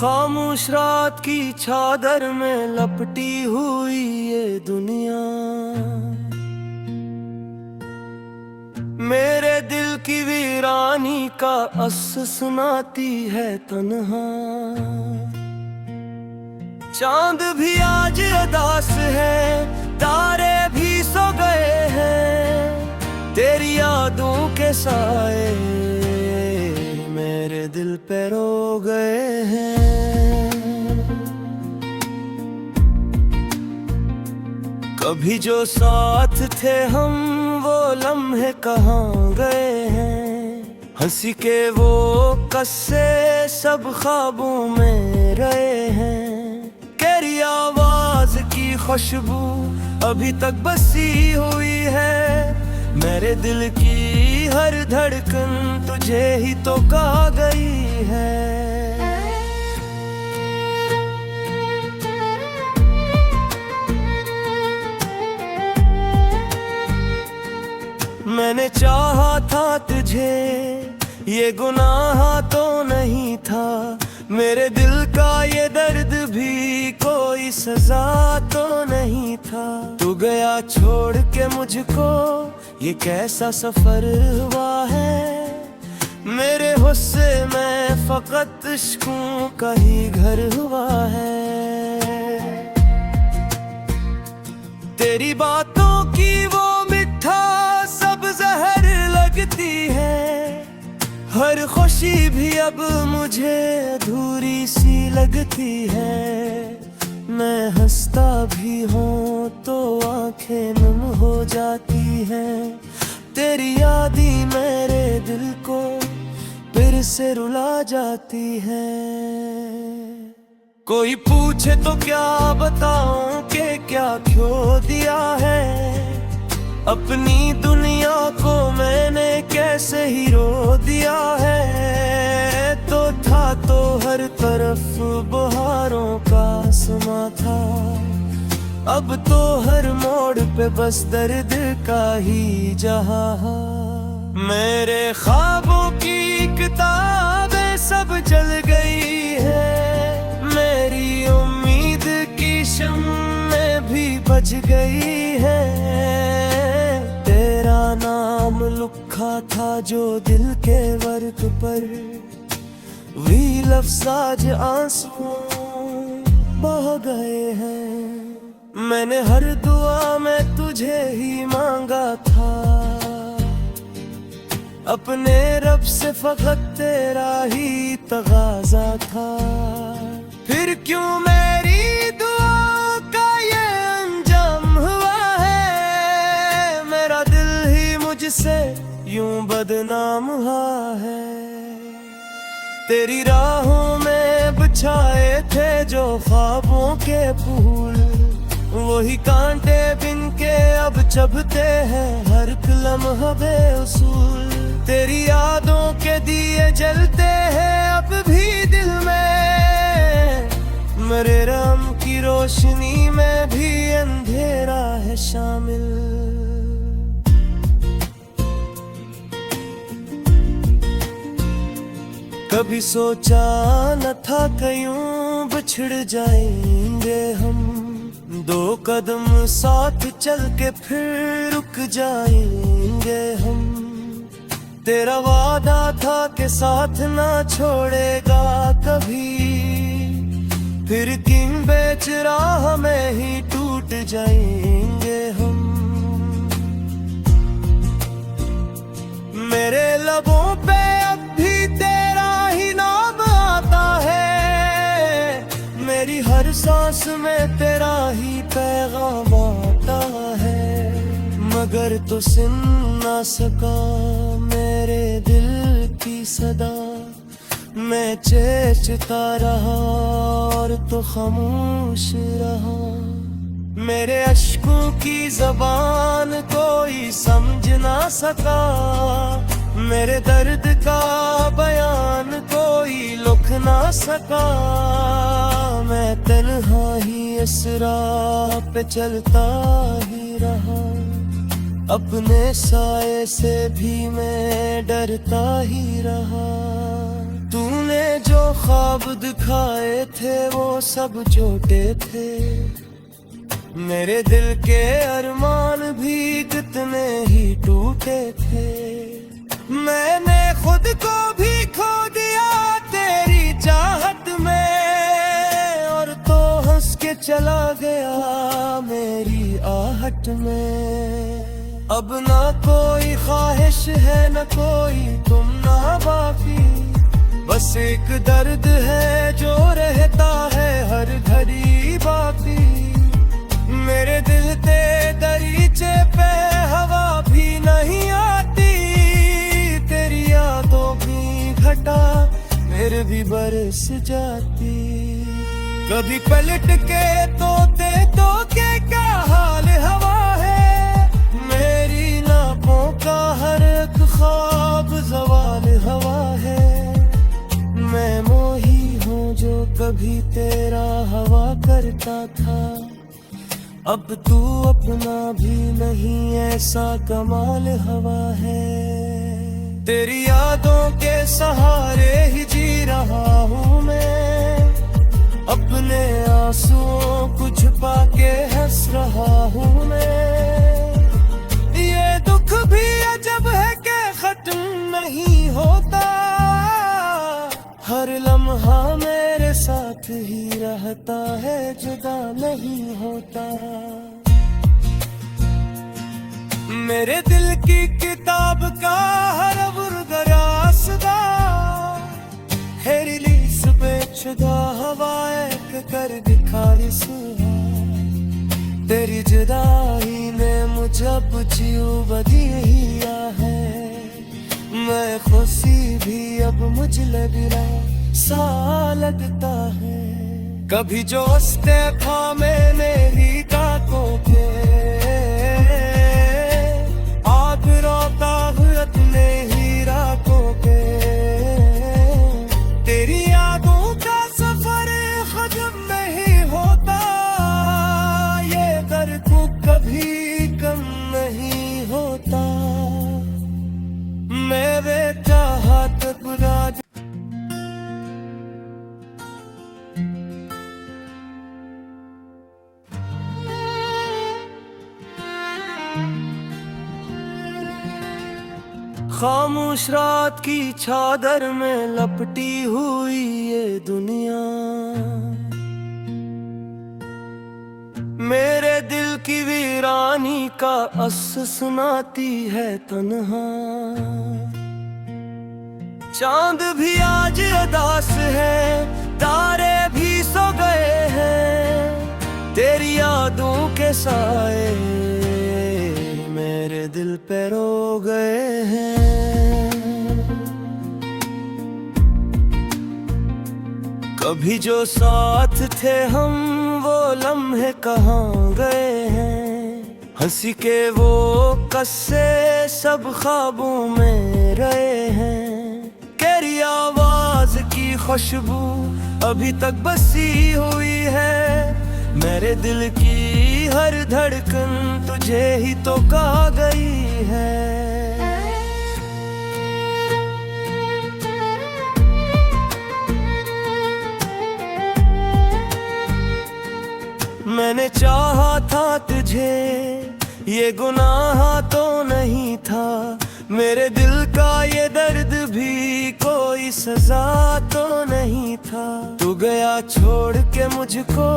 खामोश रात की चादर में लपटी हुई ये दुनिया मेरे दिल की वीरानी का अस सुनाती है तन्हा। चांद भी आज अदास है, तारे भी सो गए हैं, तेरी यादों के साए मेरे दिल पे रो गए हैं। कभी जो साथ थे हम वो लम्हे कहाँ गए हैं, हंसी के वो कस्से सब ख्वाबों में रहे हैं। तेरी आवाज की खुशबू अभी तक बसी हुई है, मेरे दिल की हर धड़कन तुझे ही तो कहा गई है। मैंने चाहा था तुझे, ये गुनाह तो नहीं था, मेरे दिल का ये दर्द भी कोई सजा तो नहीं था। तू गया छोड़ के मुझको, ये कैसा सफर हुआ है, मेरे हुस्से में फकत इश्कों का ही घर हुआ है। तेरी बातों की वो मिठास सब जहर लगती है, हर खुशी भी अब मुझे अधूरी सी लगती है। मैं हंसता भी हूँ तो आंखें नम हो जाती हैं, तेरी याद ही मेरे दिल को फिर से रुला जाती है। कोई पूछे तो क्या बताऊं कि क्या खो दिया है, अपनी दुनिया को मैंने कैसे ही रो दिया है। तो था तो हर तरफ बहारों का समा था, अब तो हर मोड़ पे बस दर्द का ही जहां। मेरे ख्वाबों की किताबें सब जल गई है, मेरी उम्मीद की शम्में भी बुझ गई है। तेरा नाम लिखा था जो दिल के वर्क पर, वी लफ्ज़ आज आंसू बह गए हैं। मैंने हर दुआ में तुझे ही मांगा था, अपने रब से फकत तेरा ही तगाजा था। फिर क्यों मेरी दुआ का ये अंजाम हुआ है, मेरा दिल ही मुझसे यूं बदनाम हुआ है। तेरी राहों में बिछाए थे जो ख्वाबों के फूल, वही कांटे बिन के अब चुभते हैं हर लम्हा बेउसूल। तेरी यादों के दिए जलते हैं अब भी दिल में, मेरे रम की रोशनी में भी अंधेरा है शामिल। कभी सोचा न था कयूं बिछड़ जाएंगे हम, दो कदम साथ चल के फिर रुक जाएंगे हम। तेरा वादा था कि साथ ना छोड़ेगा कभी, फिर किन बेच राह में ही टूट जाएंगे हम। मेरे लबों पे अब भी तेरा ही नाम आता है, मेरी हर सांस में तेरा ही पैगाम आता है। मगर तो सुन ना सका मेरे दिल की सदा, मैं चेंचता रहा और तो खामोश रहा। मेरे अश्कों की ज़बान कोई समझ ना सका, मेरे दर्द का बयान कोई लिख ना सका। मैं तन्हा ही इस राह पे चलता ही रहा, अपने साए से भी मैं डरता ही रहा। तूने जो ख्वाब दिखाए थे वो सब झूठे थे। मेरे दिल के अरमान भी कितने ही टूटे थे। मैंने खुद को भी खो दिया तेरी चाहत में, और तो हंस के चला गया मेरी आहट में। अब ना कोई ख्वाहिश है न कोई तुम ना बाकी, बस एक दर्द है जो रहता है हर घड़ी बाकी। मेरे दिल ते दरीचे पे हवा भी नहीं आती, तेरी यादों की घटा मेरे भी बरस जाती। कभी पलट के तोते तो के क्या हाल हवा है, मेरी नापों का हर एक ख्वाब ज़वाल हवा है। मैं मोही हूँ जो कभी तेरा हवा करता था, अब तू अपना भी नहीं ऐसा कमाल हवा है। तेरी यादों के सहारे ही जी रहा हूँ मैं, अपने आंसुओं को छुपा के हंस रहा हूँ मैं। ये दुख भी अजब है कि खत्म नहीं होता, हर लम्हा मेरे साथ ही रहता है, जुदा नहीं होता। मेरे दिल की किताब का हर वर्ग रास्ता है रिलीज बेचुदा हवाए कर दिखा रिसवा। तेरी जुदाई ने मुझे बुझियो बदिया है, मैं खुशी भी अब मुझ लग रहा सा लगता है। कभी जो हंसते था मैंने ही ताकों के, आज रोता हूँ अपने ही रातों के। तेरी यादों का सफर खत्म नहीं होता, ये दर्द कभी कम नहीं होता। मेरे चाहत बुरा खामोश रात की चादर में लपटी हुई ये दुनिया, मेरे दिल की वीरानी का अस सुनाती है तन्हा। चांद भी आज उदास है, तारे भी सो गए हैं, तेरी यादों के साए मेरे दिल पे रो गए हैं। कभी जो साथ थे हम वो लम्हे कहाँ गए हैं, हंसी के वो कस्से सब ख्वाबों में रहे हैं। तेरी आवाज की खुशबू अभी तक बसी हुई है, मेरे दिल की हर धड़कन तुझे ही तो कहा गई है। मैंने चाहा था तुझे, ये गुनाह तो नहीं था, मेरे दिल का ये दर्द भी कोई सजा तो नहीं था। तू गया छोड़ के मुझको,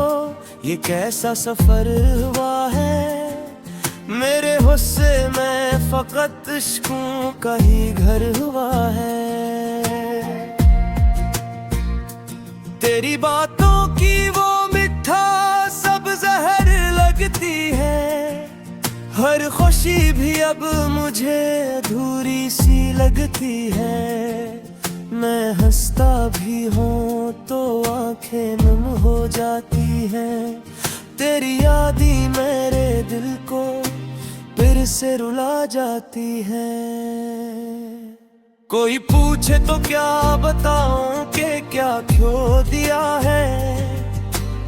ये कैसा सफर हुआ है, मेरे हुस्से में फकत इश्कों का ही घर हुआ है। तेरी बातों की वो मिठा सब जहर लगती है, हर खुशी भी अब मुझे अधूरी सी लगती है। मैं हंसता भी हूँ तो आंखें नम हो जाती हैं, तेरी याद ही मेरे दिल को फिर से रुला जाती है। कोई पूछे तो क्या बताऊं कि क्या खो दिया है,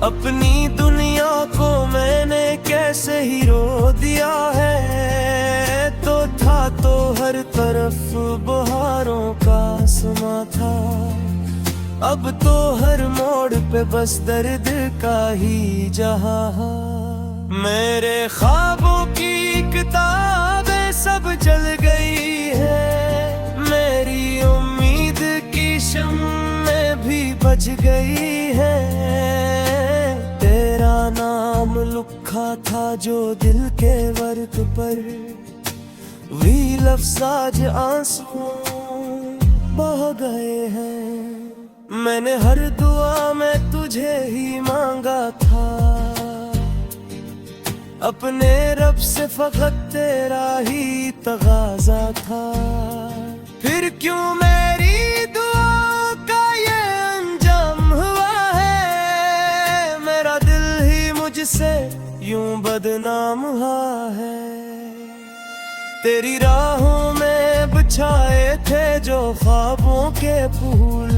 अपनी दुनिया को मैंने कैसे ही रो दिया है। तो था तो हर तरफ बहारों का समा था, अब तो हर मोड़ पे बस दर्द का ही जहां। मेरे ख्वाबों की किताबें सब जल गई है, मेरी उम्मीद की शम्में भी बुझ गई है। तेरा नाम लिखा था जो दिल के वर्क पर, वी लफ्ज़ आज आंसू बह गए हैं। मैंने हर दुआ में तुझे ही मांगा था, अपने रब से फकत तेरा ही तगाजा था। फिर क्यों मेरी दुआ का ये अंजाम हुआ है, मेरा दिल ही मुझसे यूं बदनाम हुआ है। तेरी राहों में बिछाए थे जो ख्वाबों के फूल,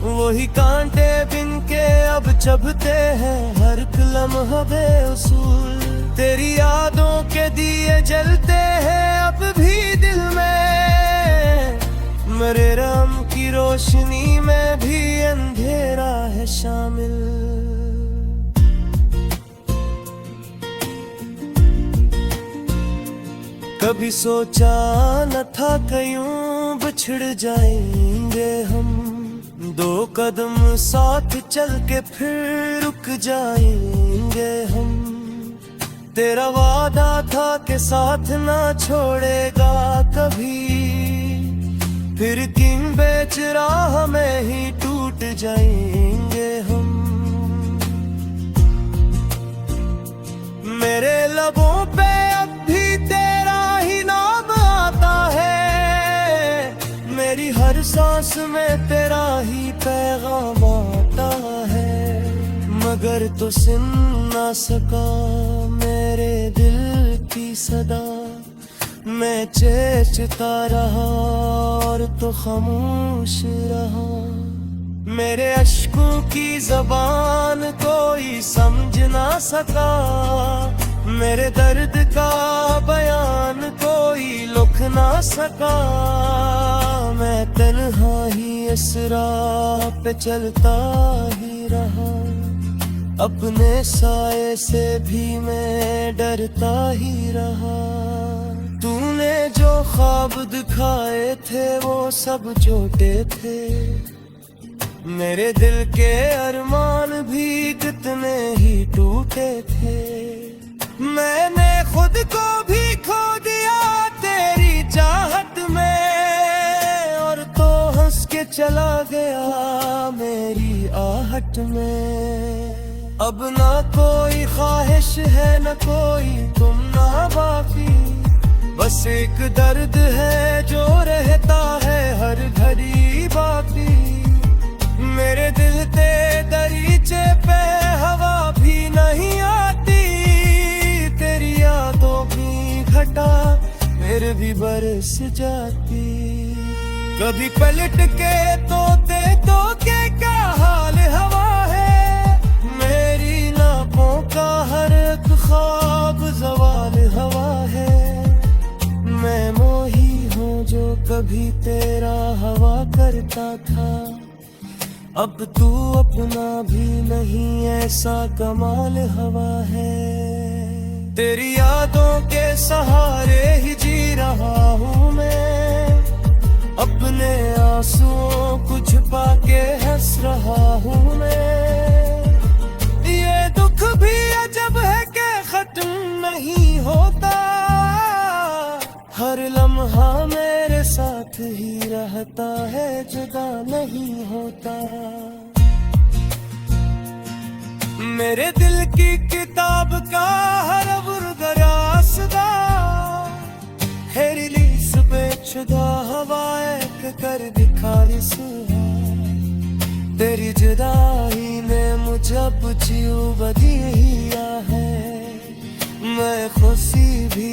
वही कांटे बिन के अब चुभते हैं हर लम्हा बेउसूल। तेरी यादों के दिए जलते हैं अब भी दिल में, मेरे रम की रोशनी में भी अंधेरा है शामिल। कभी सोचा न था कयूं बिछड़ जाएंगे हम, दो कदम साथ चल के फिर रुक जाएंगे हम। तेरा वादा था कि साथ ना छोड़ेगा कभी, फिर किन बेच राह में ही टूट जाएंगे हम। मेरे लबों पे अब भी तेरा ही नाम आता है, मेरी हर सांस में तेरा ही पैगाम आता है। मगर तो सुन ना सका मेरे दिल की सदा, मैं चेंचता रहा और तो खामोश रहा। मेरे अश्कों की ज़बान कोई समझ ना सका, मेरे दर्द का बयान कोई लिख ना सका। मैं तन्हा ही इस राह पे चलता ही रहा, अपने साए से भी मैं डरता ही रहा। तूने जो ख्वाब दिखाए थे वो सब झूठे थे, मेरे दिल के अरमान भी कितने ही टूटे थे। मैंने खुद को भी खो दिया तेरी चाहत में, और तो हंस के चला गया मेरी आहट में। अब ना कोई ख्वाहिश है न कोई तुम ना बाकी, बस एक दर्द है जो रहता है हर घड़ी बाकी। मेरे दिल ते दरीचे पे हवा भी नहीं आती, तेरी यादों की घटा फिर भी बरस जाती। कभी पलट के तोते तो के क्या हाल हवा है, मेरी नापों का हर एक ख्वाब जवाल हवा है। मैं मोही हूँ जो कभी तेरा हवा करता था, अब तू अपना भी नहीं ऐसा कमाल हवा है। तेरी यादों के सहारे ही जी रहा हूँ मैं, अपने आंसुओं को छुपा के हंस रहा हूँ मैं। ये दुख भी अजब है कि खत्म नहीं होता, हर लम्हा मेरे साथ ही रहता है, जुदा नहीं होता। मेरे दिल की किताब का हर वर्ग रास्ता है, रिलीज बेचुदा हवाएं कर दिखा रिसवा। तेरी जुदाई ने मुझे पूछी बदिया है, मैं खुशी भी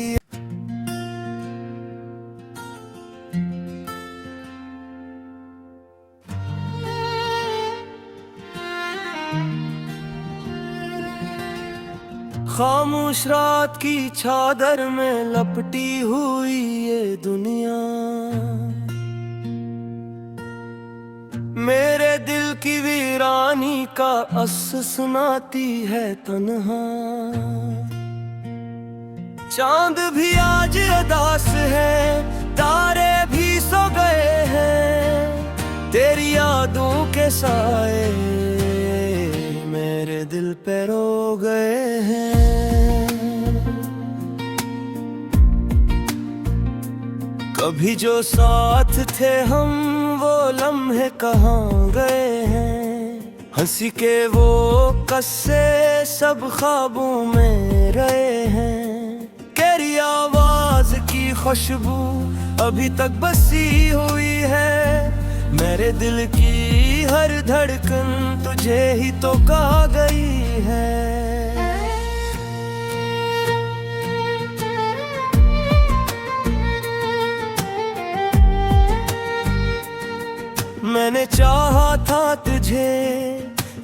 खामोश रात की चादर में लपटी हुई ये दुनिया, मेरे दिल की वीरानी का अस सुनाती है तन्हा। चांद भी आज अदास है, तारे भी सो गए हैं, तेरी यादों के साए मेरे दिल पे रो गए हैं। कभी जो साथ थे हम वो लम्हे कहाँ गए हैं, हंसी के वो कस्से सब ख्वाबों में रहे हैं। तेरी आवाज की खुशबू अभी तक बसी हुई है, मेरे दिल की हर धड़कन तुझे ही तो कहा गई है। मैंने चाहा था तुझे,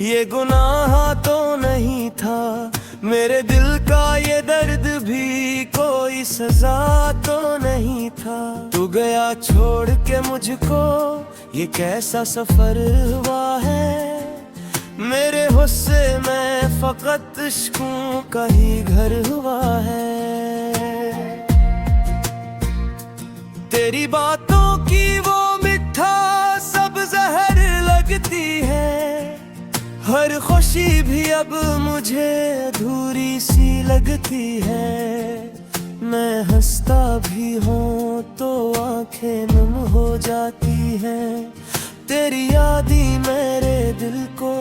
ये गुनाह तो नहीं था, मेरे दिल का ये दर्द भी कोई सजा तो नहीं था। तू गया छोड़ के मुझको, ये कैसा सफर हुआ है, मेरे हुस्से में फकत इश्कों का ही घर हुआ है। तेरी बातों की वो मिठास सब जहर लगती है, हर खुशी भी अब मुझे अधूरी सी लगती है। मैं हंसता भी हूँ तो आंखें नम हो जाती हैं, तेरी याद ही मेरे दिल को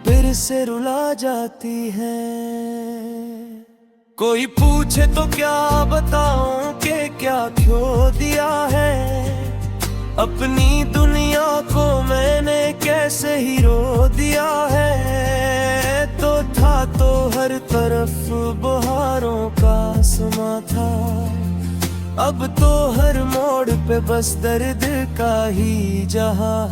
फिर से रुला जाती है। कोई पूछे तो क्या बताऊं कि क्या खो दिया है, अपनी दुनिया को मैंने कैसे ही रो दिया है। तो था तो हर तरफ बहारों का समा था, अब तो हर मोड़ पे बस दर्द का ही जहां।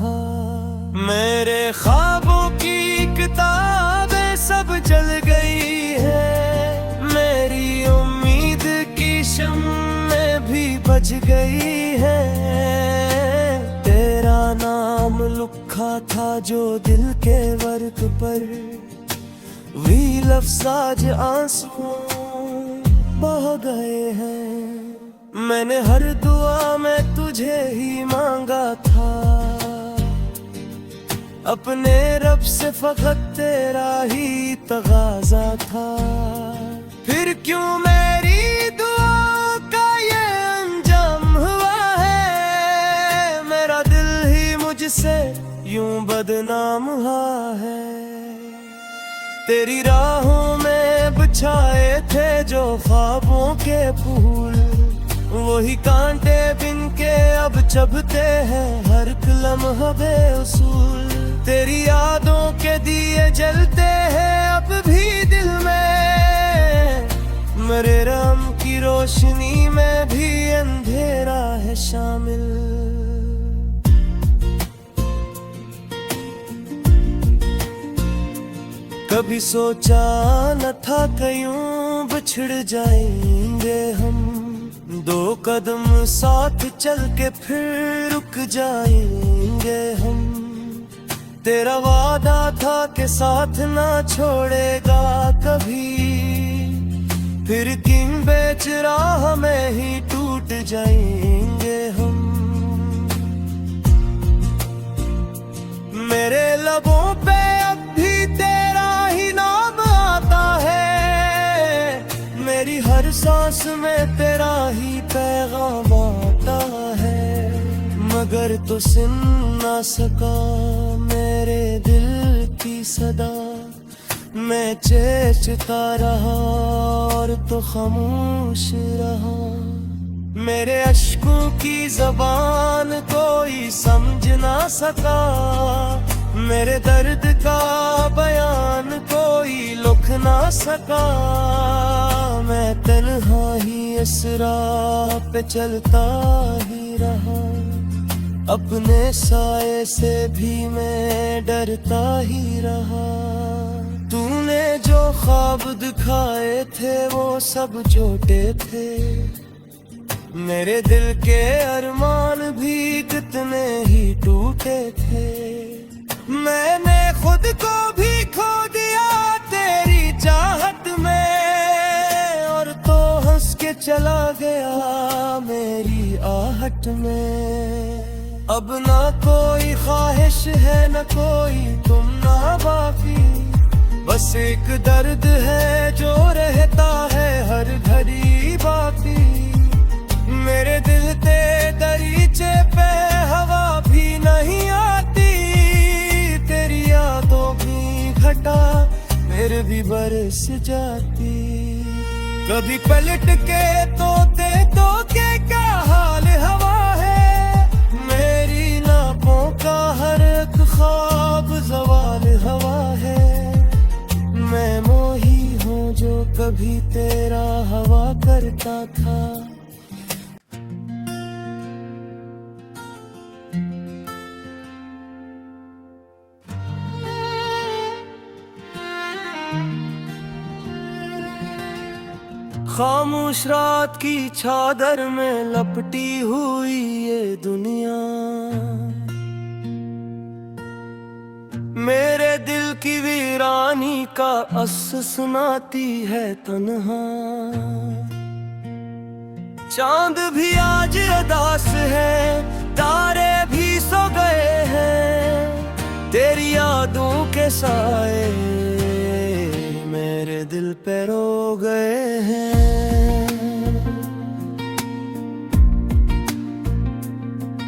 मेरे ख्वाबों की किताबें सब जल गई है, मेरी उम्मीद की शम्में भी बुझ गई है। तेरा नाम लिखा था जो दिल के वर्क पर, वी लफ्ज़ आज आंसू बह गए हैं। मैंने हर दुआ में तुझे ही मांगा था, अपने रब से फकत तेरा ही तगाजा था। फिर क्यों मेरी दुआ का ये अंजाम हुआ है, मेरा दिल ही मुझसे यूं बदनाम हुआ है। तेरी राहों में बिछाए थे जो ख्वाबों के फूल, वही कांटे बिन के अब चुभते हैं हर लम्हा बेउसूल। तेरी यादों के दिए जलते हैं अब भी दिल में, मेरे रम की रोशनी में भी अंधेरा है शामिल। कभी सोचा न था कयूं बिछड़ जाएंगे हम, दो कदम साथ चल के फिर रुक जाएंगे हम। तेरा वादा था कि साथ ना छोड़ेगा कभी, फिर किन बेच राह में ही टूट जाएंगे हम। मेरे लबों पे अब भी तेरा ही नाम आता है, मेरी हर सांस में तेरा ही पैगाम आता है। मगर तो सुन ना सका मेरे दिल की सदा, मैं चेंचता रहा और तो खामोश रहा। मेरे अश्कों की ज़बान कोई समझ ना सका, मेरे दर्द का बयान कोई लिख ना सका। मैं तन्हा ही इस राह पे चलता ही रहा, अपने साए से भी मैं डरता ही रहा। तूने जो ख्वाब दिखाए थे वो सब झूठे थे, मेरे दिल के अरमान भी कितने ही टूटे थे। मैंने खुद को भी खो दिया तेरी चाहत में, और तो हंस के चला गया मेरी आहट में। अब ना कोई ख्वाहिश है न कोई तुम ना बाकी, बस एक दर्द है जो रहता है हर घड़ी बाकी। मेरे दिल ते दरीचे पे हवा भी नहीं आती, तेरी यादों की घटा मेरे भी बरस जाती। कभी पलट के तोते का हाल हवा है, मेरी नापों का हर एक ख्वाब ज़वाल हवा है। मैं मोही हूँ जो कभी तेरा हवा करता था। खामोश रात की चादर में लपटी हुई ये दुनिया, मेरे दिल की वीरानी का अस सुनाती है तन्हा। चांद भी आज अदास है, तारे भी सो गए हैं, तेरी यादों के साए मेरे दिल पे रो गए हैं।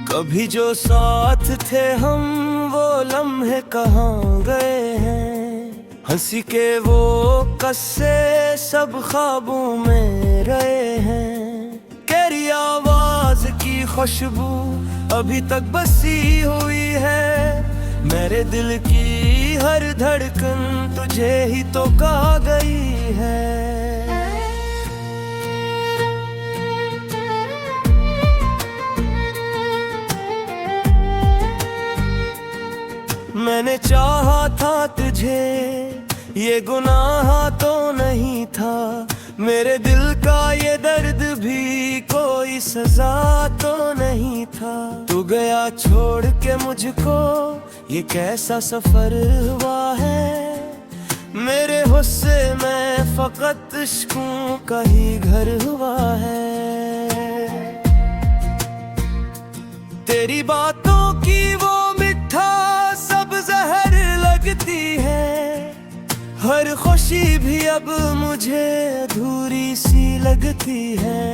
कभी जो साथ थे हम वो लम्हे कहाँ गए हैं, हंसी के वो कस्से सब ख्वाबों में रहे हैं। तेरी आवाज की खुशबू अभी तक बसी हुई है, मेरे दिल की हर धड़कन तुझे ही तो कहा गई है। मैंने चाहा था तुझे, ये गुनाह तो नहीं था, मेरे दिल का ये दर्द भी कोई सजा तो नहीं था। तू गया छोड़ के मुझको, ये कैसा सफर हुआ है, मेरे हुस्से में फकत इश्कों का ही घर हुआ है। तेरी बातों की वो मिठा सब जहर लगती है, हर खुशी भी अब मुझे अधूरी सी लगती है।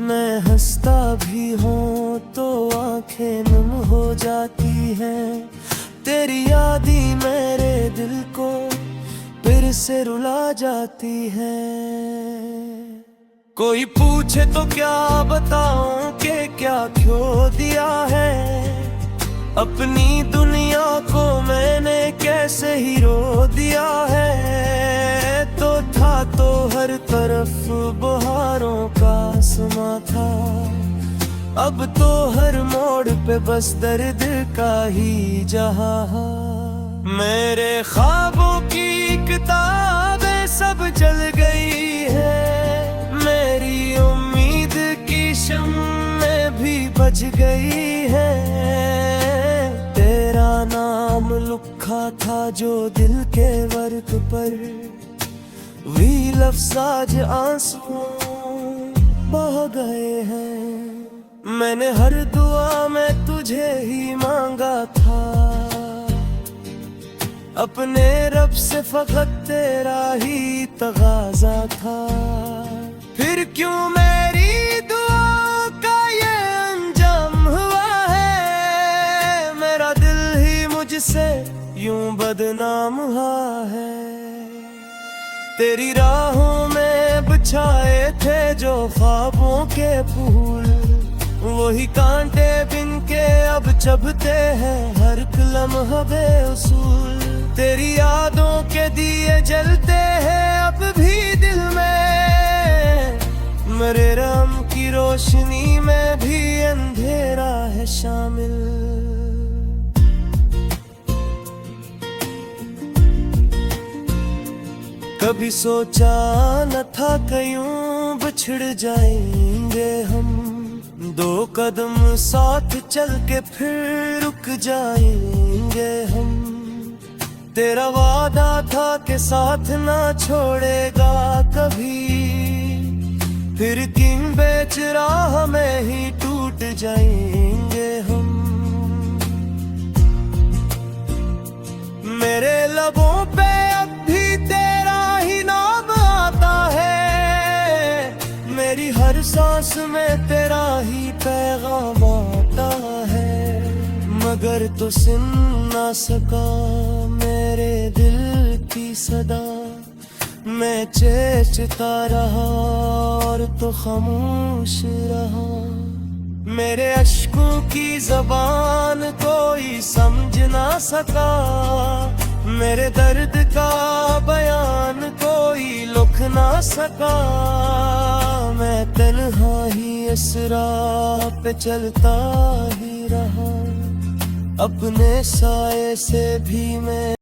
मैं हंसता भी हूँ तो आंखें नम हो जाती हैं, तेरी याद ही मेरे दिल को फिर से रुला जाती है। कोई पूछे तो क्या बताऊं कि क्या खो दिया है, अपनी दुनिया को मैंने कैसे ही रो दिया है। तो था तो हर तरफ बहारों का समा था, अब तो हर मोड़ पे बस दर्द का ही जहां। मेरे ख्वाबों की किताबें सब जल गई है, मेरी उम्मीद की शम्में भी बुझ गई है। तेरा नाम लिखा था जो दिल के वर्क पर, वी लफ्ज़ आज आंसुओं बह गए हैं। मैंने हर दुआ में तुझे ही मांगा था, अपने रब से फकत तेरा ही तगाजा था। फिर क्यों मेरी दुआ का ये अंजाम हुआ है, मेरा दिल ही मुझसे यूं बदनाम हुआ है। तेरी राहों में बिछाए थे जो ख्वाबों के फूल, वही कांटे बिन के अब चुभते हैं हर लम्हा बेउसूल। तेरी यादों के दिए जलते हैं अब भी दिल में, मेरे रम की रोशनी में भी अंधेरा है शामिल। कभी सोचा न था कयूं बिछड़ जाएंगे हम, दो कदम साथ चल के फिर रुक जाएंगे जाएंगे हम। तेरा वादा था कि साथ ना छोड़ेगा कभी, फिर क्यों बेच राह में ही टूट जाएंगे हम। मेरे लबों पे अब भी तेरा ही नाम आता है, मेरी हर सांस में तेरा ही पैगाम आता है। मगर तो सुन ना सका मेरे दिल की सदा, मैं चेचता रहा और तो खामोश रहा। मेरे अश्कों की ज़बान कोई समझ ना सका, मेरे दर्द का बयान कोई लिख ना सका। मैं तन्हा ही इस राह पे चलता ही रहा, अपने साए से भी मैं